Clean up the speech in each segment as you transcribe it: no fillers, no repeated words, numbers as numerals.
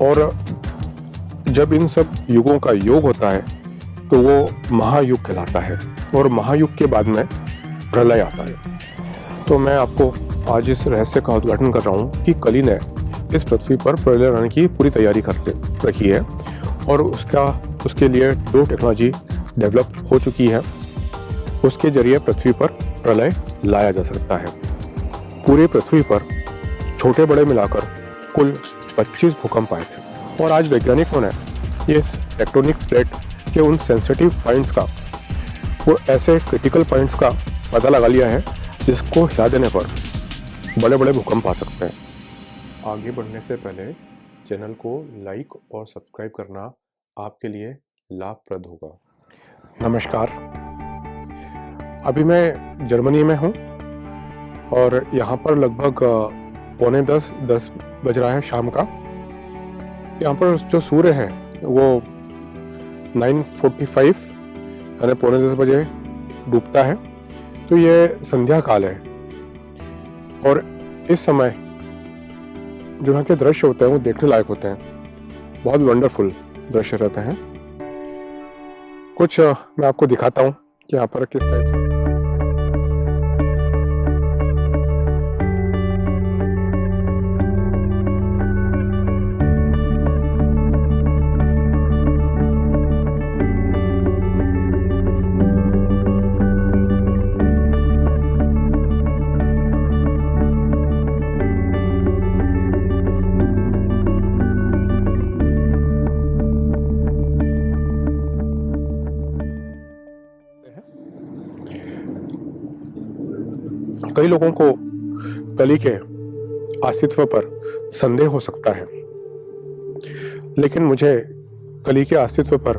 और जब इन सब युगों का योग होता है तो वो महायुग कहलाता है, और महायुग के बाद में प्रलय आता है। तो मैं आपको आज इस रहस्य का उद्घाटन कर रहा हूँ कि कली ने इस पृथ्वी पर प्रलय लाने की पूरी तैयारी कर रखी है, और उसके लिए दो टेक्नोलॉजी डेवलप हो चुकी है। उसके जरिए पृथ्वी पर प्रलय लाया जा सकता है। पूरे पृथ्वी पर छोटे बड़े मिलाकर कुल 25 भूकंप आए थे, और आज वैज्ञानिकों ने इस टेक्टोनिक प्लेट के उन सेंसिटिव पॉइंट्स का, वो ऐसे क्रिटिकल पॉइंट्स का पता लगा लिया है जिसको हिला देने पर बड़े बड़े भूकंप आ सकते हैं। आगे बढ़ने से पहले चैनल को लाइक और सब्सक्राइब करना आपके लिए लाभप्रद होगा। नमस्कार, अभी मैं जर्मनी में हूँ और यहाँ पर लगभग 9:45 बज रहा है शाम का। यहाँ पर जो सूर्य है वो 9:45 यानी 9:45 बजे डूबता है। तो ये संध्या काल है, और इस समय जो यहाँ के दृश्य होते हैं वो देखने लायक होते हैं। बहुत वंडरफुल दृश्य रहते हैं। कुछ मैं आपको दिखाता हूँ कि यहाँ पर किस टाइप से कई लोगों को कली के अस्तित्व पर संदेह हो सकता है, लेकिन मुझे कली के अस्तित्व पर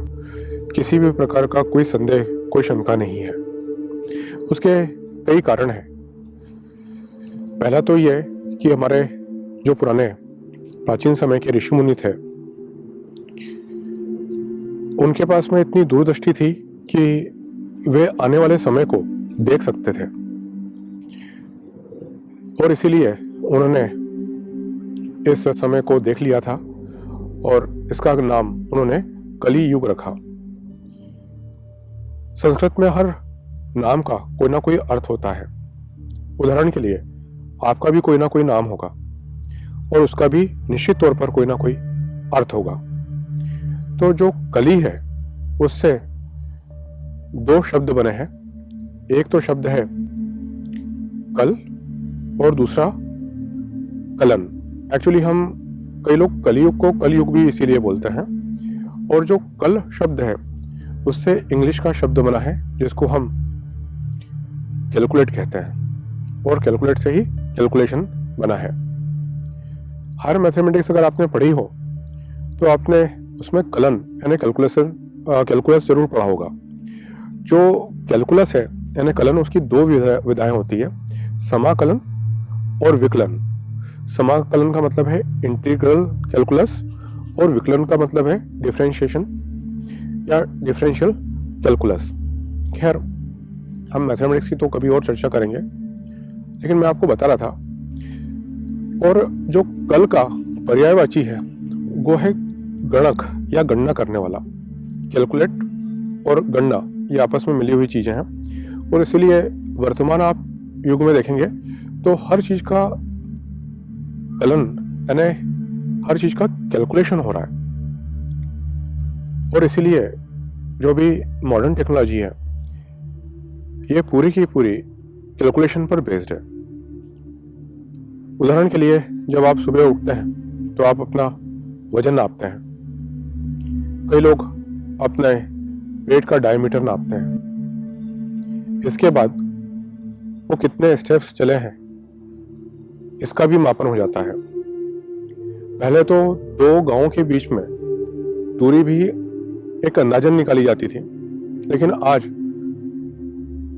किसी भी प्रकार का कोई संदेह, कोई शंका नहीं है। उसके कई कारण हैं। पहला तो यह कि हमारे जो पुराने प्राचीन समय के ऋषि मुनि थे, उनके पास में इतनी दूरदृष्टि थी कि वे आने वाले समय को देख सकते थे, और इसीलिए उन्होंने इस समय को देख लिया था और इसका नाम उन्होंने कली युग रखा। संस्कृत में हर नाम का कोई ना कोई अर्थ होता है। उदाहरण के लिए आपका भी कोई ना कोई नाम होगा और उसका भी निश्चित तौर पर कोई ना कोई अर्थ होगा। तो जो कली है उससे दो शब्द बने हैं। एक तो शब्द है कल और दूसरा कलन। एक्चुअली कई लोग कलयुग को कलयुग भी इसीलिए बोलते हैं। और जो कल शब्द है उससे इंग्लिश का शब्द बना है जिसको हम कैलकुलेट कहते हैं, और कैलकुलेट से ही कैलकुलेशन बना है। हर मैथमेटिक्स अगर आपने पढ़ी हो तो आपने उसमें कलन यानी कैलकुलस जरूर पढ़ा होगा। जो कैलकुलस है यानी कलन, उसकी दो विधाएं होती है, समाकलन और विकलन। समाकलन का मतलब है इंटीग्रल कैलकुलस, और विकलन का मतलब है डिफरेंशिएशन या डिफरेंशियल कैलकुलस। खैर, हम मैथमेटिक्स की तो कभी और चर्चा करेंगे, लेकिन मैं आपको बता रहा था। और जो कल का पर्यायवाची है वो है गणक या गणना करने वाला। कैलकुलेट और गणना ये आपस में मिली हुई चीजें हैं, और इसीलिए वर्तमान आप युग में देखेंगे तो हर चीज का कलन यानी हर चीज का कैलकुलेशन हो रहा है। और इसीलिए जो भी मॉडर्न टेक्नोलॉजी है ये पूरी की पूरी कैलकुलेशन पर बेस्ड है। उदाहरण के लिए जब आप सुबह उठते हैं तो आप अपना वजन नापते हैं। कई लोग अपने पेट का डायमीटर नापते हैं। इसके बाद वो कितने स्टेप्स चले हैं इसका भी मापन हो जाता है। पहले तो दो गांवों के बीच में दूरी भी एक अंदाजन निकाली जाती थी, लेकिन आज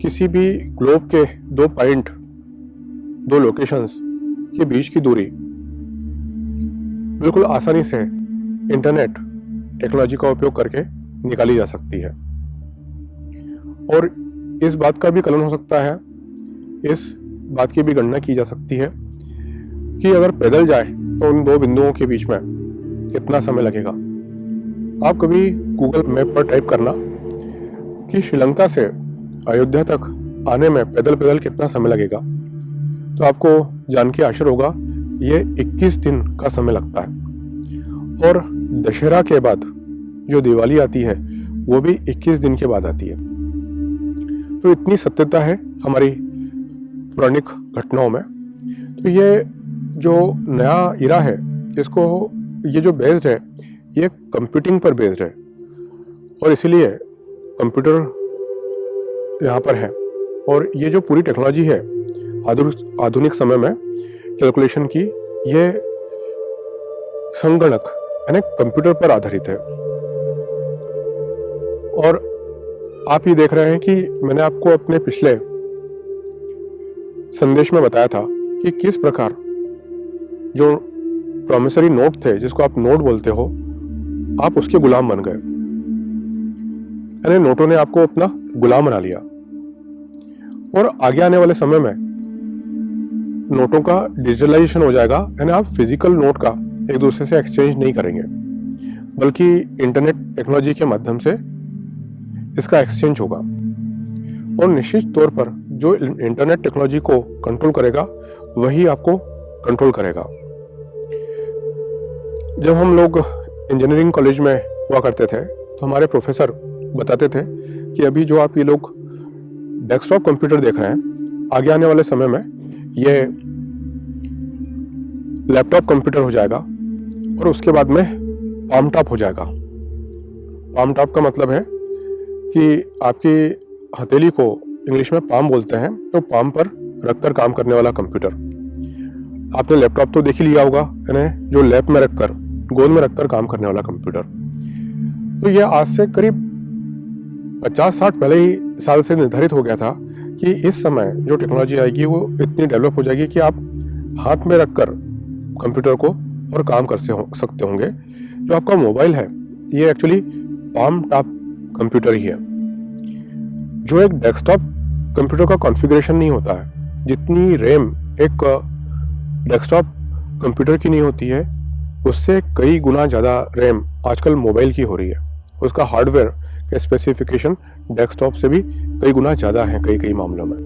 किसी भी ग्लोब के दो पॉइंट, दो लोकेशंस के बीच की दूरी बिल्कुल आसानी से इंटरनेट टेक्नोलॉजी का उपयोग करके निकाली जा सकती है। और इस बात का भी कलन हो सकता है, इस बात की भी गणना की जा सकती है कि अगर पैदल जाए तो उन दो बिंदुओं के बीच में कितना समय लगेगा। आप कभी गूगल मैप पर टाइप करना कि श्रीलंका से अयोध्या तक आने में पैदल पैदल कितना समय लगेगा, तो आपको जान के आश्चर्य होगा ये 21 दिन का समय लगता है। और दशहरा के बाद जो दिवाली आती है वो भी 21 दिन के बाद आती है। तो इतनी सत्यता है हमारी पौराणिक घटनाओं में। तो ये जो नया इरा है इसको, ये जो बेस्ड है ये कंप्यूटिंग पर बेस्ड है, और इसीलिए कंप्यूटर यहाँ पर है। और ये जो पूरी टेक्नोलॉजी है आधुनिक समय में कैलकुलेशन की, ये संगणक यानी कंप्यूटर पर आधारित है। और आप ये देख रहे हैं कि मैंने आपको अपने पिछले संदेश में बताया था कि किस प्रकार जो प्रॉमिसरी नोट थे, जिसको आप नोट बोलते हो, आप उसके गुलाम बन गए, यानी नोटों ने आपको अपना गुलाम बना लिया। और आगे आने वाले समय में नोटों का डिजिटलाइजेशन हो जाएगा, यानी आप फिजिकल नोट का एक दूसरे से एक्सचेंज नहीं करेंगे, बल्कि इंटरनेट टेक्नोलॉजी के माध्यम से इसका एक्सचेंज होगा। और निश्चित तौर पर जो इंटरनेट टेक्नोलॉजी को कंट्रोल करेगा वही आपको कंट्रोल करेगा। जब हम लोग इंजीनियरिंग कॉलेज में हुआ करते थे तो हमारे प्रोफेसर बताते थे कि अभी जो आप ये लोग डेस्कटॉप कंप्यूटर देख रहे हैं, आगे आने वाले समय में ये लैपटॉप कंप्यूटर हो जाएगा, और उसके बाद में पाम टॉप हो जाएगा। पाम टॉप का मतलब है कि आपकी हथेली को इंग्लिश में पाम बोलते हैं, तो पाम पर रखकर काम करने वाला कंप्यूटर। आपने लैपटॉप तो देख ही लिया होगा, यानी जो लैप में रखकर, गोद में रखकर काम करने वाला कंप्यूटर। तो यह आज से करीब 50-60 पहले ही साल से निर्धारित हो गया था कि इस समय जो टेक्नोलॉजी आएगी वो इतनी डेवलप हो जाएगी कि आप हाथ में रखकर कंप्यूटर को और काम कर सकते होंगे। जो आपका मोबाइल है ये एक्चुअली पाम टॉप कंप्यूटर ही है। जो एक डेस्कटॉप कंप्यूटर का कॉन्फ़िगरेशन नहीं होता है, जितनी रैम एक डेस्कटॉप कंप्यूटर की नहीं होती है, उससे कई गुना ज़्यादा रैम आजकल मोबाइल की हो रही है। उसका हार्डवेयर के स्पेसिफिकेशन डेस्कटॉप से भी कई गुना ज़्यादा है कई मामलों में।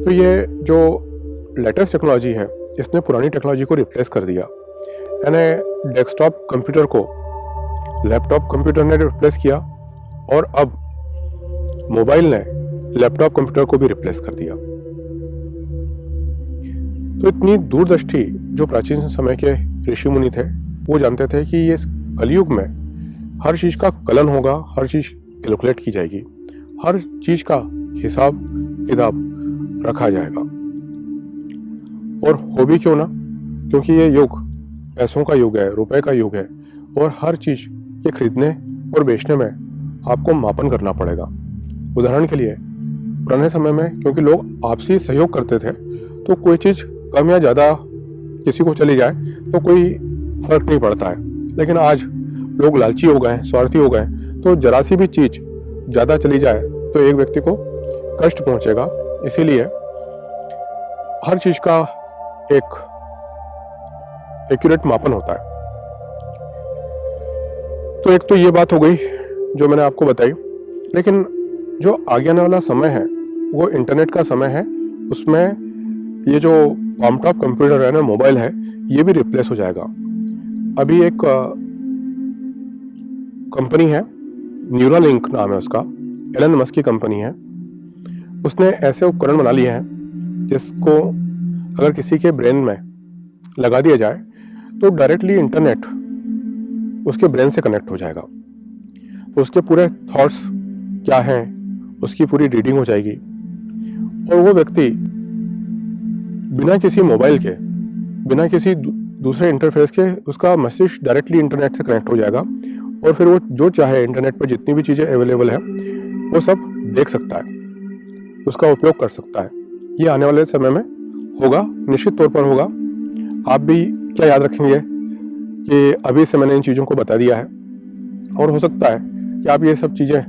तो ये जो लेटेस्ट टेक्नोलॉजी है इसने पुरानी टेक्नोलॉजी को रिप्लेस कर दिया, यानी डेस्कटॉप कंप्यूटर को लैपटॉप कंप्यूटर ने रिप्लेस किया, और अब मोबाइल ने लैपटॉप कंप्यूटर को भी रिप्लेस कर दिया। तो इतनी दूरदृष्टि जो प्राचीन समय के ऋषि मुनि थे वो जानते थे कि ये कलयुग में हर चीज का कलन होगा, हर चीज कैलकुलेट की जाएगी, हर चीज का हिसाब किताब रखा जाएगा। और हो भी क्यों ना, क्योंकि ये युग पैसों का युग है, रुपए का युग है, और हर चीज के खरीदने और बेचने में आपको मापन करना पड़ेगा। उदाहरण के लिए पुराने समय में क्योंकि लोग आपसी सहयोग करते थे, तो कोई चीज कम या ज्यादा किसी को चली जाए तो कोई फर्क नहीं पड़ता है। लेकिन आज लोग लालची हो गए हैं, स्वार्थी हो गए हैं, तो जरा सी भी चीज ज्यादा चली जाए तो एक व्यक्ति को कष्ट पहुंचेगा। इसीलिए हर चीज का एक एक्यूरेट मापन होता है। तो एक तो ये बात हो गई जो मैंने आपको बताई, लेकिन जो आगे आने वाला समय है वो इंटरनेट का समय है। उसमें ये जो पाम टॉप कंप्यूटर है ना, मोबाइल है, ये भी रिप्लेस हो जाएगा। अभी एक कंपनी है, न्यूरालिंक नाम है उसका, एलन मस्क की कंपनी है। उसने ऐसे उपकरण बना लिए हैं जिसको अगर किसी के ब्रेन में लगा दिया जाए तो डायरेक्टली इंटरनेट उसके ब्रेन से कनेक्ट हो जाएगा। तो उसके पूरे थॉट्स क्या हैं उसकी पूरी रीडिंग हो जाएगी, और वो व्यक्ति बिना किसी मोबाइल के, बिना किसी दूसरे इंटरफेस के, उसका मस्तिष्क डायरेक्टली इंटरनेट से कनेक्ट हो जाएगा, और फिर वो जो चाहे इंटरनेट पर जितनी भी चीज़ें अवेलेबल है वो सब देख सकता है, उसका उपयोग कर सकता है। ये आने वाले समय में होगा, निश्चित तौर पर होगा। आप भी क्या याद रखेंगे कि अभी से मैंने इन चीज़ों को बता दिया है, और हो सकता है कि आप ये सब चीज़ें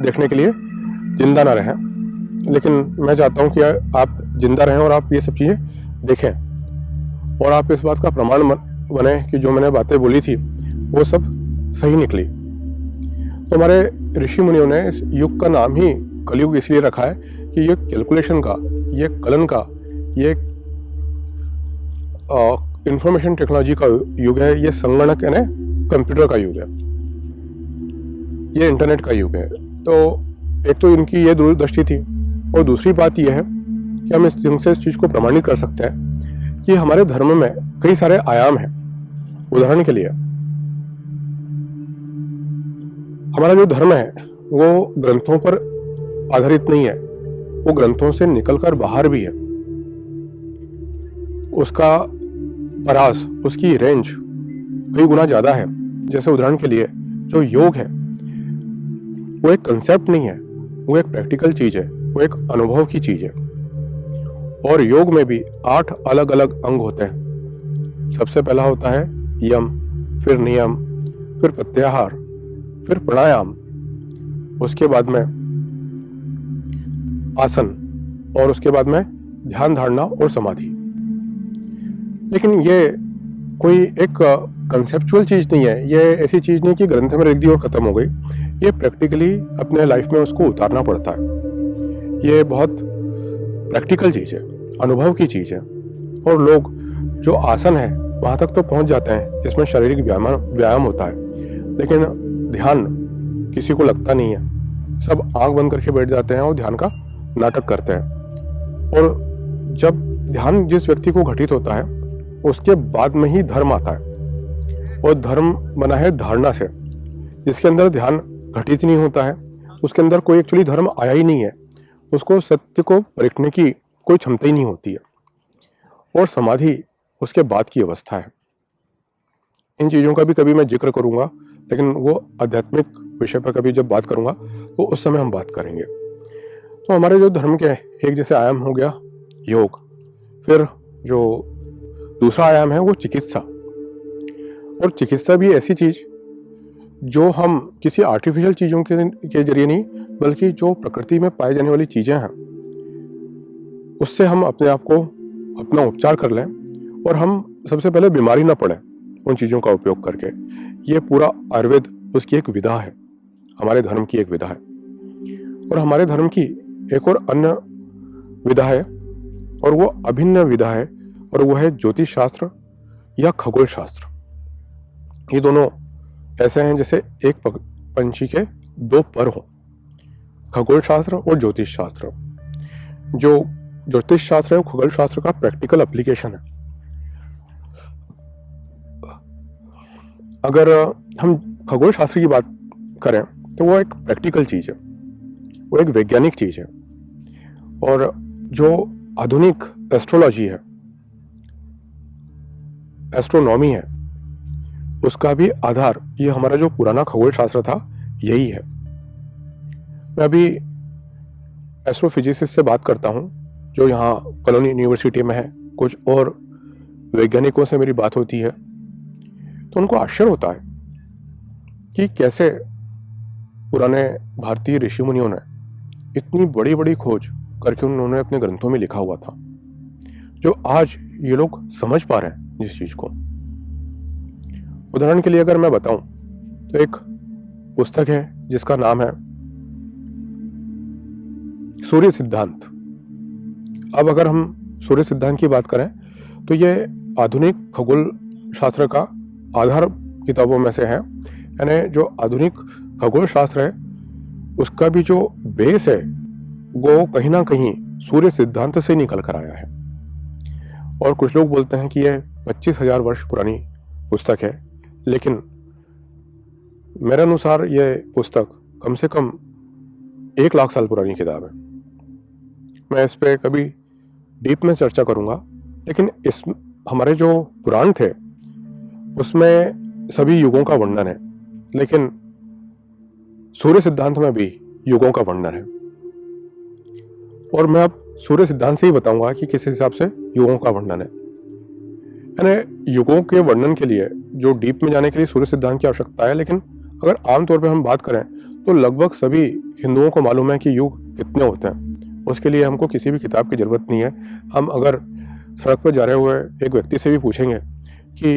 देखने के लिए जिंदा ना रहें, लेकिन मैं चाहता हूँ कि आप जिंदा रहें और आप ये सब चीज़ें देखें, और आप इस बात का प्रमाण बने कि जो मैंने बातें बोली थी वो सब सही निकली। तो हमारे ऋषि मुनियों ने इस युग का नाम ही कलयुग इसलिए रखा है कि ये कैलकुलेशन का, ये कलन का, ये इंफॉर्मेशन टेक्नोलॉजी का युग है, ये संगणक यानी कंप्यूटर का युग है, ये इंटरनेट का युग है। तो एक तो इनकी ये दूरदृष्टि थी, और दूसरी बात यह है कि हम इस चीज को प्रमाणित कर सकते हैं कि हमारे धर्म में कई सारे आयाम हैं। उदाहरण के लिए हमारा जो धर्म है वो ग्रंथों पर आधारित नहीं है, वो ग्रंथों से निकलकर बाहर भी है। उसका परास, उसकी रेंज कई गुना ज्यादा है। जैसे उदाहरण के लिए जो योग है वो एक कंसेप्ट नहीं है, वो एक प्रैक्टिकल चीज है, वो एक अनुभव की चीज है। और योग में भी 8 अलग अलग अंग होते हैं। सबसे पहला होता है यम, फिर नियम, फिर प्रत्याहार, फिर प्राणायाम, उसके बाद में आसन, और उसके बाद में ध्यान धारणा और समाधि। लेकिन ये कोई एक कंसेप्चुअल चीज नहीं है, ये ऐसी चीज नहीं कि ग्रंथ में लिख दी और खत्म हो गई। ये प्रैक्टिकली अपने लाइफ में उसको उतारना पड़ता है। ये बहुत प्रैक्टिकल चीज है, अनुभव की चीज है। और लोग जो आसन है वहां तक तो पहुंच जाते हैं जिसमें शारीरिक व्यायाम होता है, लेकिन ध्यान किसी को लगता नहीं है। सब आंख बंद करके बैठ जाते हैं और ध्यान का नाटक करते हैं। और जब ध्यान जिस व्यक्ति को घटित होता है उसके बाद में ही धर्म आता है। और धर्म बना है धारणा से। जिसके अंदर ध्यान घटित नहीं होता है उसके अंदर कोई एक्चुअली धर्म आया ही नहीं है, उसको सत्य को परखने की कोई क्षमता ही नहीं होती है। और समाधि उसके बाद की अवस्था है। इन चीजों का भी कभी मैं जिक्र करूंगा, लेकिन वो आध्यात्मिक विषय पर कभी जब बात करूंगा तो उस समय हम बात करेंगे। तो हमारे जो धर्म के एक जैसे आयाम हो गया योग, फिर जो दूसरा आयाम है वो चिकित्सा। और चिकित्सा भी ऐसी चीज जो हम किसी आर्टिफिशियल चीजों के जरिए नहीं, बल्कि जो प्रकृति में पाई जाने वाली चीजें हैं उससे हम अपने आप को अपना उपचार कर लें, और हम सबसे पहले बीमारी ना पड़े उन चीजों का उपयोग करके। ये पूरा आयुर्वेद उसकी एक विधा है, हमारे धर्म की एक विधा है। और हमारे धर्म की एक और अन्य विधा है, और वो अभिन्न विधा है, और वो है ज्योतिष शास्त्र या खगोल शास्त्र। ये दोनों ऐसे हैं जैसे एक पंछी के 2 पर हों, खगोल शास्त्र और ज्योतिष शास्त्र। जो ज्योतिष शास्त्र है वो खगोल शास्त्र का प्रैक्टिकल एप्लीकेशन है। अगर हम खगोल शास्त्र की बात करें तो वो एक प्रैक्टिकल चीज है, वो एक वैज्ञानिक चीज है। और जो आधुनिक एस्ट्रोलॉजी है, एस्ट्रोनॉमी है, उसका भी आधार ये हमारा जो पुराना खगोल शास्त्र था यही है। मैं अभी एस्ट्रोफिजिसिस्ट से बात करता हूँ जो यहाँ कॉलोनी यूनिवर्सिटी में है। कुछ और वैज्ञानिकों से मेरी बात होती है तो उनको आश्चर्य होता है कि कैसे पुराने भारतीय ऋषि मुनियों ने इतनी बड़ी बड़ी खोज करके उन्होंने अपने ग्रंथों में लिखा हुआ था, जो आज ये लोग समझ पा रहे हैं जिस चीज को। उदाहरण के लिए अगर मैं बताऊं तो एक पुस्तक है जिसका नाम है सूर्य सिद्धांत। अब अगर हम सूर्य सिद्धांत की बात करें तो ये आधुनिक खगोल शास्त्र का आधार किताबों में से है। यानी जो आधुनिक खगोल शास्त्र है उसका भी जो बेस है वो कहीं ना कहीं सूर्य सिद्धांत से निकल कर आया है। और कुछ लोग बोलते हैं कि यह 25,000 वर्ष पुरानी पुस्तक है, लेकिन मेरे अनुसार यह पुस्तक कम से कम 1 लाख साल पुरानी किताब है। मैं इस पे कभी डीप में चर्चा करूंगा, लेकिन इस हमारे जो पुराण थे उसमें सभी युगों का वर्णन है, लेकिन सूर्य सिद्धांत में भी युगों का वर्णन है। और मैं अब सूर्य सिद्धांत से ही बताऊंगा कि किस हिसाब से युगों का वर्णन है। यानी युगों के वर्णन के लिए जो डीप में जाने के लिए सूर्य सिद्धांत की आवश्यकता है, लेकिन अगर आमतौर पर हम बात करें तो लगभग सभी हिंदुओं को मालूम है कि युग कितने होते हैं। उसके लिए हमको किसी भी किताब की जरूरत नहीं है। हम अगर सड़क पर जा रहे हुए एक व्यक्ति से भी पूछेंगे कि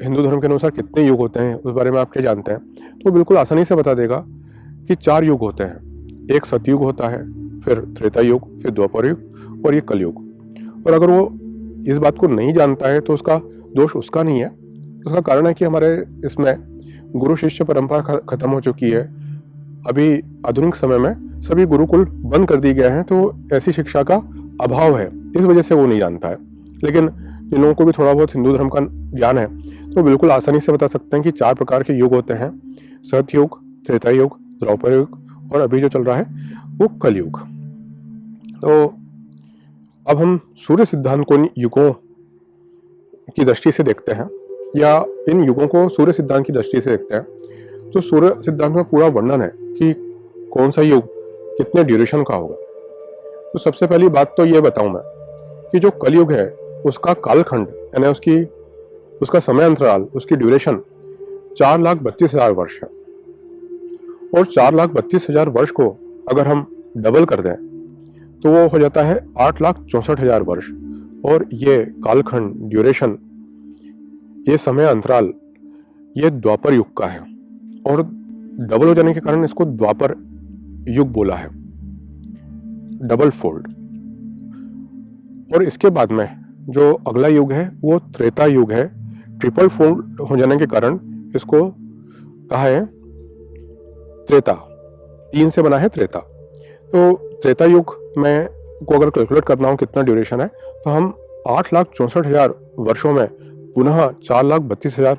हिंदू धर्म के अनुसार कितने युग होते हैं उस बारे में आप क्या जानते हैं, तो बिल्कुल आसानी से बता देगा कि 4 युग होते हैं। एक सतयुग होता है, फिर त्रेता युग, फिर द्वापर युग और ये कलयुग। और अगर वो इस बात को नहीं जानता है तो उसका दोष उसका नहीं है, उसका कारण है कि हमारे इसमें गुरु शिष्य परंपरा खत्म हो चुकी है। अभी आधुनिक समय में सभी गुरुकुल बंद कर दिए गए हैं, तो ऐसी शिक्षा का अभाव है, इस वजह से वो नहीं जानता है। लेकिन जिन लोगों को भी थोड़ा बहुत हिंदू धर्म का ज्ञान है तो बिल्कुल आसानी से बता सकते हैं कि 4 प्रकार के युग होते हैं, सतयुग, त्रेता युग, द्वापर युग और अभी जो चल रहा है वो कलयुग। तो अब हम सूर्य सिद्धांत को इन युगों की दृष्टि से देखते हैं, या इन युगों को सूर्य सिद्धांत की दृष्टि से देखते हैं। तो सूर्य सिद्धांत में पूरा वर्णन है कि कौन सा युग कितने ड्यूरेशन का होगा। तो सबसे पहली बात तो ये बताऊं मैं कि जो कलयुग है उसका कालखंड यानी उसका समय अंतराल, उसकी ड्यूरेशन 4,32,000 वर्ष है। और 4,32,000 वर्ष को अगर हम डबल कर दें तो वो हो जाता है 8,64,000 वर्ष। और ये कालखंड, ड्यूरेशन, ये समय अंतराल, ये द्वापर युग का है। और डबल हो जाने के कारण इसको द्वापर युग बोला है, डबल फोल्ड। और इसके बाद में जो अगला युग है वो त्रेता युग है। ट्रिपल फोल्ड हो जाने के कारण इसको कहा है त्रेता, 3 से बना है त्रेता। तो त्रेता युग में को अगर कैलकुलेट करना हो कितना ड्यूरेशन है तो हम 8,64,000 वर्षों में पुनः 4,32,000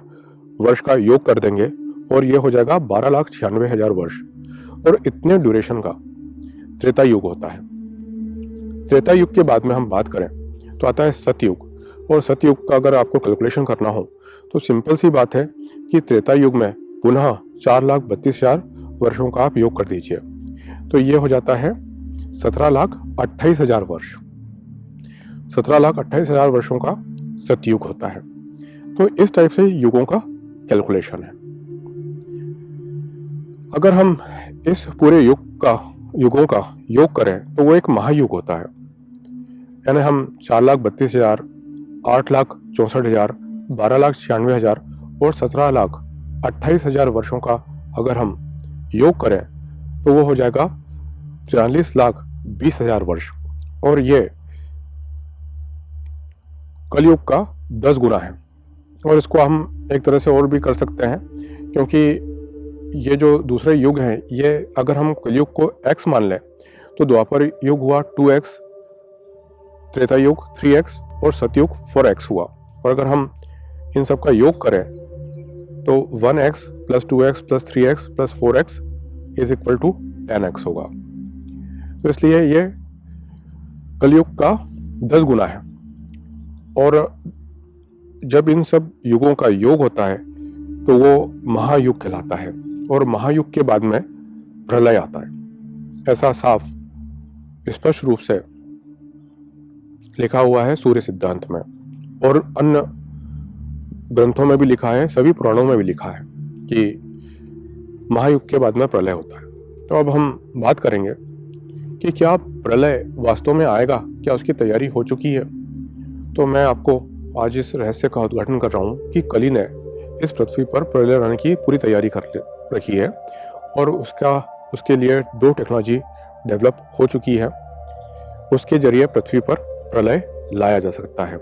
वर्ष का योग कर देंगे और ये हो जाएगा 12,96,000 वर्ष। और इतने ड्यूरेशन का त्रेता युग होता है। त्रेता युग के बाद में हम बात करें तो आता है सतयुग। और सतयुग का अगर आपको कैलकुलेशन करना हो तो सिंपल सी बात है कि त्रेता युग में पुनः 4,32,000 वर्षों का आप योग कर दीजिए, तो ये हो जाता है 17,28,000 वर्ष। 17,28,000 वर्षों का सतयुग होता है। तो इस टाइप से युगों का कैलकुलेशन है। अगर हम इस पूरे युगों का योग करें तो वो एक महायुग होता है। यानी हम 4,32,000, 8,64,000, 12,96,000 और 17,28,000 वर्षों का अगर हम योग करें तो वो हो जाएगा 43,20,000 वर्ष। और ये कलयुग का 10 गुना है। और इसको हम एक तरह से और भी कर सकते हैं, क्योंकि ये जो दूसरे युग हैं ये अगर हम कलयुग को x मान लें तो द्वापर युग हुआ 2x, त्रेता युग 3x और सतयुग 4x हुआ। और अगर हम इन सब का योग करें तो 1x plus 2x plus 3x plus 4x is equal to 10x होगा। तो इसलिए ये कलयुग का 10 गुना है। और जब इन सब युगों का योग होता है तो वो महायुग कहलाता है। और महायुग के बाद में प्रलय आता है। ऐसा साफ स्पष्ट रूप से लिखा हुआ है सूर्य सिद्धांत में, और अन्य ग्रंथों में भी लिखा है, सभी पुराणों में भी लिखा है कि महायुग के बाद में प्रलय होता है। तो अब हम बात करेंगे कि क्या प्रलय वास्तव में आएगा, क्या उसकी तैयारी हो चुकी है। तो मैं आपको आज इस रहस्य का उद्घाटन कर रहा हूँ कि कली ने इस पृथ्वी पर प्रलय लाने की पूरी तैयारी कर रखी है। और उसके लिए 2 टेक्नोलॉजी डेवलप हो चुकी है। उसके जरिए पृथ्वी पर प्रलय लाया जा सकता है।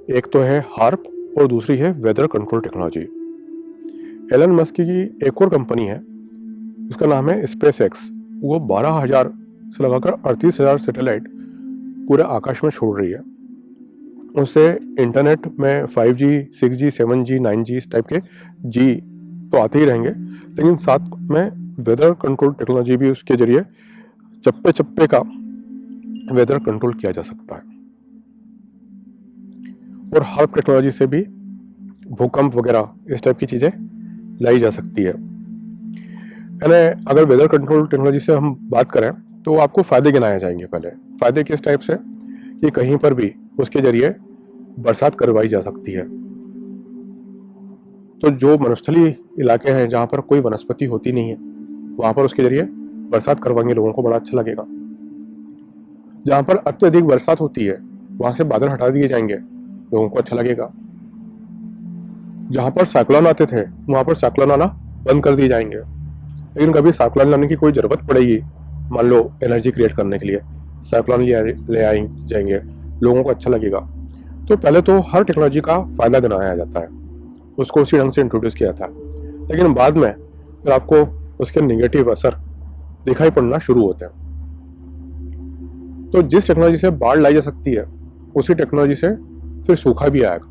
एक तो है हार्प और दूसरी है weather control technology. Elon Musk की एक और कंपनी है, उसका नाम है स्पेस एक्स। वो 12,000 से लगाकर 38,000 सैटेलाइट पूरे आकाश में छोड़ रही है। उससे इंटरनेट में 5G, 6G, 7G, 9G इस टाइप के जी तो आते ही रहेंगे, लेकिन साथ में वेदर कंट्रोल टेक्नोलॉजी भी उसके जरिए चप्पे चप्पे का वेदर कंट्रोल किया जा सकता है। और हार्प टेक्नोलॉजी से भी भूकंप वगैरह इस टाइप की चीजें लाई जा सकती है। यानी अगर वेदर कंट्रोल टेक्नोलॉजी से हम बात करें तो आपको फायदे गिनाए जाएंगे। पहले फायदे किस टाइप से कि कहीं पर भी उसके जरिए बरसात करवाई जा सकती है। तो जो मरुस्थलीय इलाके हैं जहाँ पर कोई वनस्पति होती नहीं है वहाँ पर उसके जरिए बरसात करवाएंगे, लोगों को बड़ा अच्छा लगेगा। जहाँ पर अत्यधिक बरसात होती है वहाँ से बादल हटा दिए जाएंगे, लोगों को अच्छा लगेगा। जहाँ पर साइक्लोन आते थे वहाँ पर साइक्लोन आना बंद कर दिए जाएंगे, लेकिन कभी साइक्लोन लाने की कोई ज़रूरत पड़ेगी, मान लो एनर्जी क्रिएट करने के लिए साइक्लोन ले आए जाएंगे, लोगों को अच्छा लगेगा, तो पहले तो हर टेक्नोलॉजी का फ़ायदा गिनाया जाता है, उसको उसी ढंग से इंट्रोड्यूस किया था, लेकिन बाद में फिर आपको उसके नेगेटिव असर दिखाई पड़ना शुरू होते हैं। तो जिस टेक्नोलॉजी से बाढ़ लाई जा सकती है उसी टेक्नोलॉजी से फिर सूखा भी आएगा,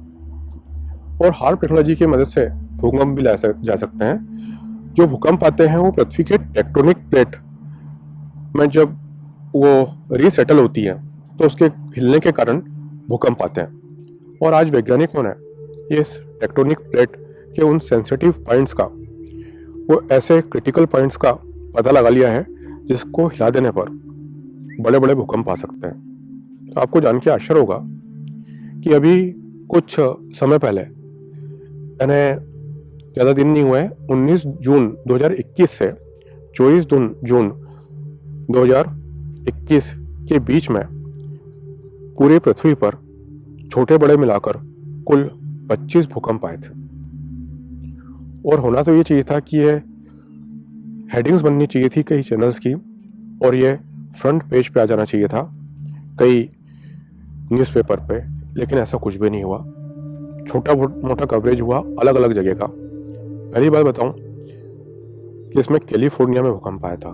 और हार्ड टेक्नोलॉजी की मदद से भूकंप भी जा सकते हैं। जो भूकंप आते हैं वो पृथ्वी के टेक्टोनिक प्लेट में जब वो रीसेटल होती है तो उसके हिलने के कारण भूकंप आते हैं। और आज वैज्ञानिकों ने इस टेक्टोनिक प्लेट के उन सेंसिटिव पॉइंट्स का, वो ऐसे क्रिटिकल पॉइंट्स का पता लगा लिया है जिसको हिला देने पर बड़े बड़े भूकंप आ सकते हैं। तो आपको जान के आश्चर्य होगा कि अभी कुछ समय पहले, यानी ज़्यादा दिन नहीं हुए, 19 जून 2021 से 24 जून 2021 के बीच में पूरी पृथ्वी पर छोटे बड़े मिलाकर कुल 25 भूकंप आए थे। और होना तो ये चाहिए था कि ये हेडिंग्स बननी चाहिए थी कई चैनल्स की, और ये फ्रंट पेज पे आ जाना चाहिए था कई न्यूज़पेपर पे, लेकिन ऐसा कुछ भी नहीं हुआ। छोटा मोटा कवरेज हुआ अलग अलग जगह का। पहली बात बताऊं कि इसमें कैलिफोर्निया में भूकंप आया था,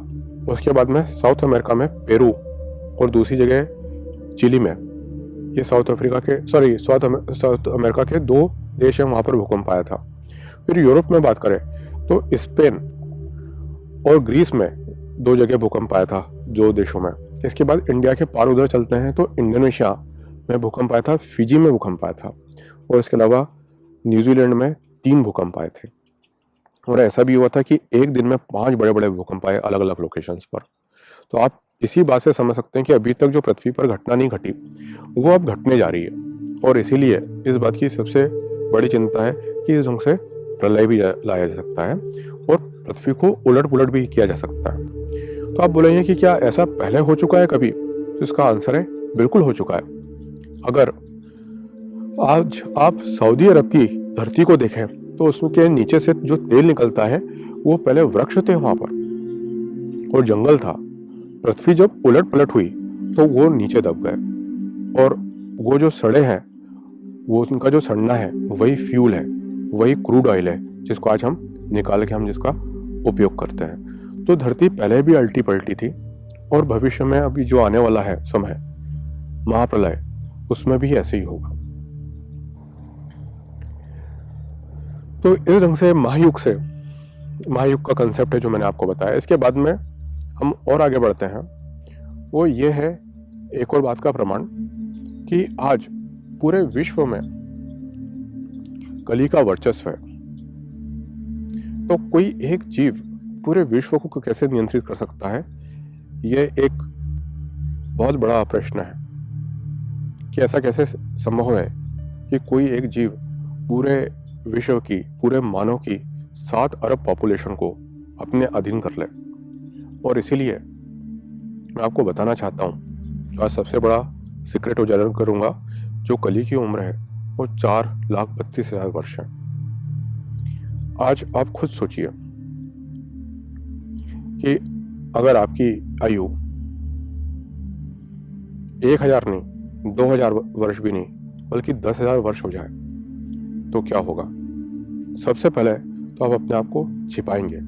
उसके बाद में साउथ अमेरिका में पेरू, और दूसरी जगह चिली में, ये साउथ अमेरिका के 2 देश हैं, वहाँ पर भूकंप आया था। फिर यूरोप में बात करें तो स्पेन और ग्रीस में 2 जगह भूकंप आया था, 2 देशों में। इसके बाद इंडिया के पार उधर चलते हैं तो इंडोनेशिया में भूकंप आया था, फिजी में भूकंप आया था, और इसके अलावा न्यूजीलैंड में 3 भूकंप आए थे। और ऐसा भी हुआ था कि एक दिन में 5 बड़े बड़े भूकंप आए अलग अलग लोकेशंस पर। तो आप इसी बात से समझ सकते हैं कि अभी तक जो पृथ्वी पर घटना नहीं घटी वो अब घटने जा रही है, और इसीलिए इस बात की सबसे बड़ी चिंता है कि इस ढंग से प्रलय भी लाया जा सकता है और पृथ्वी को उलट पुलट भी किया जा सकता है। तो आप बोलेंगे कि क्या ऐसा पहले हो चुका है कभी? तो इसका आंसर है बिल्कुल हो चुका है। अगर आज आप सऊदी अरब की धरती को देखें तो उसके नीचे से जो तेल निकलता है वो पहले वृक्ष थे वहां पर और जंगल था। पृथ्वी जब उलट पलट हुई तो वो नीचे दब गए, और वो जो सड़े हैं, वो उनका जो सड़ना है वही फ्यूल है, वही क्रूड ऑयल है जिसको आज हम निकाल के हम जिसका उपयोग करते हैं। तो धरती पहले भी अल्टी पलटी थी, और भविष्य में अभी जो आने वाला है समय महाप्रलय, उसमें भी ऐसे ही होगा। तो इस ढंग से महायुग का कंसेप्ट है जो मैंने आपको बताया। इसके बाद में हम और आगे बढ़ते हैं, वो ये है एक और बात का प्रमाण कि आज पूरे विश्व में कली का वर्चस्व है। तो कोई एक जीव पूरे विश्व को कैसे नियंत्रित कर सकता है, यह एक बहुत बड़ा प्रश्न है कि ऐसा कैसे संभव है कि कोई एक जीव पूरे विश्व की, पूरे मानव की 7 अरब पॉपुलेशन को अपने अधीन कर ले। और इसीलिए मैं आपको बताना चाहता हूँ, आज सबसे बड़ा सीक्रेट उजागर करूंगा, जो कली की उम्र है वो 4,32,000 वर्ष है। आज आप खुद सोचिए कि अगर आपकी आयु 1,000 नहीं, 2,000 वर्ष भी नहीं, बल्कि 10,000 वर्ष हो जाए तो क्या होगा? सबसे पहले तो आप अपने आप को छिपाएंगे।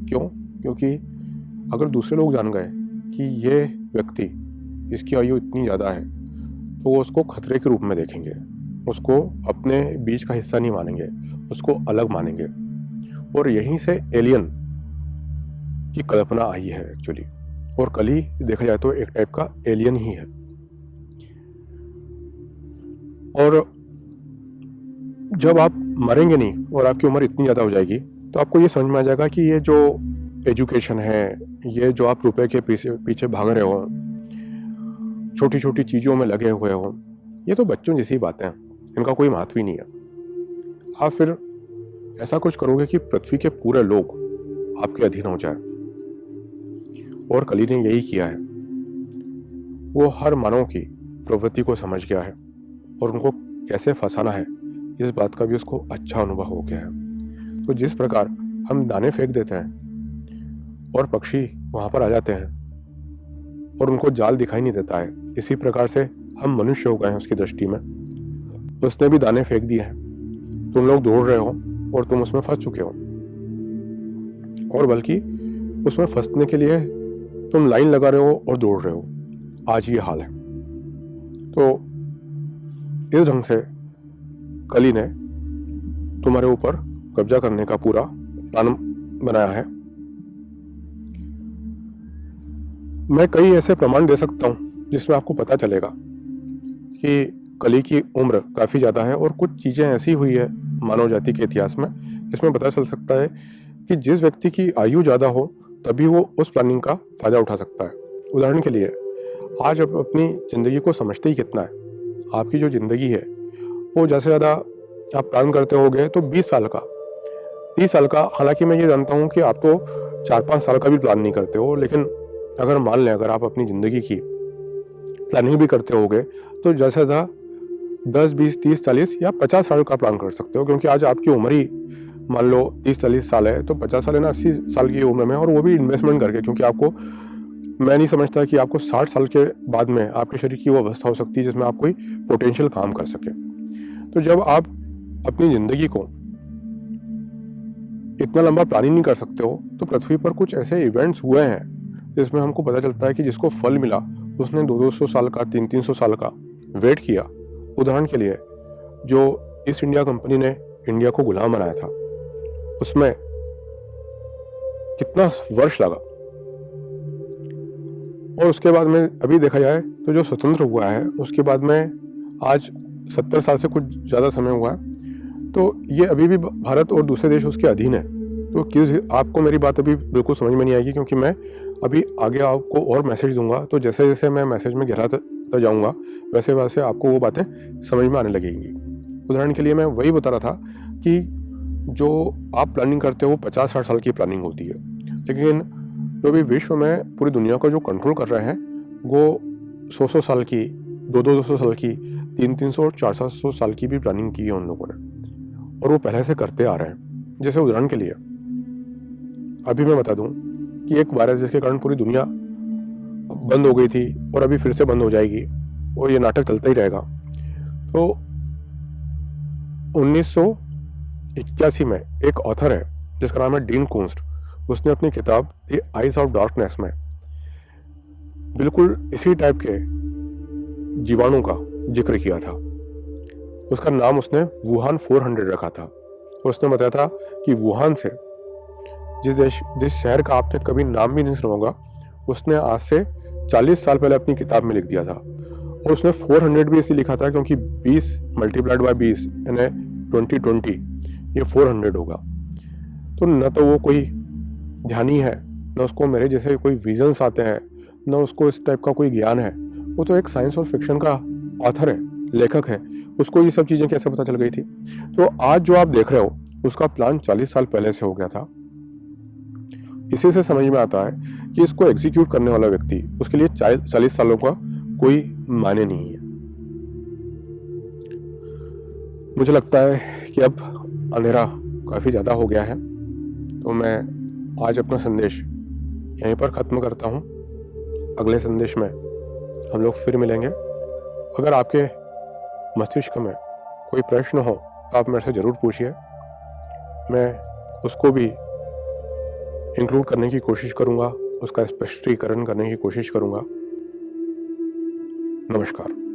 क्यों? क्योंकि अगर दूसरे लोग जान गए कि ये व्यक्ति, इसकी आयु इतनी ज़्यादा है, तो वो उसको खतरे के रूप में देखेंगे, उसको अपने बीच का हिस्सा नहीं मानेंगे, उसको अलग मानेंगे। और यहीं से एलियन की कल्पना आई है एक्चुअली। और कली देखा जाए तो एक टाइप का एलियन ही है। और जब आप मरेंगे नहीं और आपकी उम्र इतनी ज़्यादा हो जाएगी तो आपको ये समझ में आ जाएगा कि ये जो एजुकेशन है, ये जो आप रुपए के पीछे भाग रहे हो, छोटी छोटी चीज़ों में लगे हुए हो, ये तो बच्चों जैसी बातें हैं, इनका कोई महत्व ही नहीं है। आप फिर ऐसा कुछ करोगे कि पृथ्वी के पूरे लोग आपके अधीन हो जाए। और कली ने यही किया है। वो हर मानव की प्रवृत्ति को समझ गया है और उनको कैसे फंसाना है इस बात का भी उसको अच्छा अनुभव हो गया है। तो जिस प्रकार हम दाने फेंक देते हैं और पक्षी वहां पर आ जाते हैं और उनको जाल दिखाई नहीं देता है, इसी प्रकार से हम मनुष्य हो गए हैं उसकी दृष्टि में। उसने भी दाने फेंक दिए हैं, तुम लोग दौड़ रहे हो और तुम उसमें फंस चुके हो, और बल्कि उसमें फंसने के लिए तुम लाइन लगा रहे हो और दौड़ रहे हो। आज ये हाल है। तो इस ढंग से कली ने तुम्हारे ऊपर कब्जा करने का पूरा प्लान बनाया है। मैं कई ऐसे प्रमाण दे सकता हूं जिसमें आपको पता चलेगा कि कली की उम्र काफी ज्यादा है, और कुछ चीजें ऐसी हुई है मानव जाति के इतिहास में जिसमें पता चल सकता है कि जिस व्यक्ति की आयु ज्यादा हो तभी वो उस प्लानिंग का फायदा उठा सकता है। उदाहरण के लिए, आज आप अपनी जिंदगी को समझते ही कितना है। आपकी जो जिंदगी है वो जैसे ज्यादा आप प्लान करते होगे तो 20 साल का, 30 साल का। हालांकि मैं ये जानता हूँ कि आप तो 4-5 साल का भी प्लान नहीं करते हो, लेकिन अगर मान लें अगर आप अपनी जिंदगी की प्लानिंग भी करते होगे तो जैसे ज्यादा 10, 20, 30, 40 या 50 साल का प्लान कर सकते हो, क्योंकि आज आपकी उम्र ही मान लो 30-40 साल है, तो 50 साल है ना 80 साल की उम्र में, और वो भी इन्वेस्टमेंट करके, क्योंकि आपको, मैं नहीं समझता कि आपको 60 साल के बाद में आपके शरीर की वो अवस्था हो सकती है जिसमें आप कोई पोटेंशियल काम कर सके। तो जब आप अपनी जिंदगी को इतना लंबा प्लानिंग नहीं कर सकते हो, तो पृथ्वी पर कुछ ऐसे इवेंट्स हुए हैं जिसमें हमको पता चलता है कि जिसको फल मिला उसने 200-200 साल का, 300-300 साल का वेट किया। उदाहरण के लिए, जो ईस्ट इंडिया कंपनी ने इंडिया को गुलाम बनाया था उसमें कितना वर्ष लगा, और उसके बाद में अभी देखा जाए तो जो स्वतंत्र हुआ है उसके बाद में आज 70 साल से कुछ ज़्यादा समय हुआ है, तो ये अभी भी भारत और दूसरे देश उसके अधीन है। तो किस, आपको मेरी बात अभी बिल्कुल समझ में नहीं आएगी, क्योंकि मैं अभी आगे आपको और मैसेज दूंगा, तो जैसे जैसे मैं मैसेज में गहराता जाऊंगा वैसे वैसे आपको वो बातें समझ में आने लगेंगी। उदाहरण के लिए मैं वही बता रहा था कि जो आप प्लानिंग करते हो 50-60 साल की प्लानिंग होती है, लेकिन जो भी विश्व में पूरी दुनिया को जो कंट्रोल कर रहे हैं वो 100-100 साल की, 200-200 साल की, 300-300 और 400 साल की भी प्लानिंग की है उन लोगों ने, और वो पहले से करते आ रहे हैं। जैसे उदाहरण के लिए अभी मैं बता दूं कि एक वायरस जिसके कारण पूरी दुनिया बंद हो गई थी और अभी फिर से बंद हो जाएगी, और ये नाटक चलता ही रहेगा। तो 1981 में एक ऑथर है जिसका नाम है डीन कूंस्ट, उसने अपनी किताब द आइज ऑफ डार्कनेस में बिल्कुल इसी टाइप के जीवाणु का जिक्र किया था। उसका नाम उसने वुहान 400 रखा था, और उसने बताया था कि वुहान से जिस शहर का आपने कभी नाम भी नहीं सुना होगा, उसने आज से 40 साल पहले अपनी किताब में लिख दिया था। और उसने 400 भी इसलिए लिखा था क्योंकि 20 मल्टीप्लाइड बाय 20 यानी 2020 ये 400 होगा। तो न तो वो कोई ध्यानी है, न उसको मेरे जैसे कोई विजन्स आते हैं, न उसको इस टाइप का कोई ज्ञान है। वो तो एक साइंस और फिक्शन का ऑथर है, लेखक है, उसको ये सब चीजें कैसे पता चल गई थी। तो आज जो आप देख रहे हो उसका प्लान 40 साल पहले से हो गया था। इसी से समझ में आता है कि इसको एग्जीक्यूट करने वाला व्यक्ति, उसके लिए 40 सालों का कोई मायने नहीं है। मुझे लगता है कि अब अंधेरा काफी ज्यादा हो गया है, तो मैं आज अपना संदेश यहीं पर खत्म करता हूं। अगले संदेश में हम लोग फिर मिलेंगे। अगर आपके मस्तिष्क में कोई प्रश्न हो तो आप मेरे से जरूर पूछिए, मैं उसको भी इंक्लूड करने की कोशिश करूंगा, उसका स्पष्टीकरण करने की कोशिश करूंगा। नमस्कार।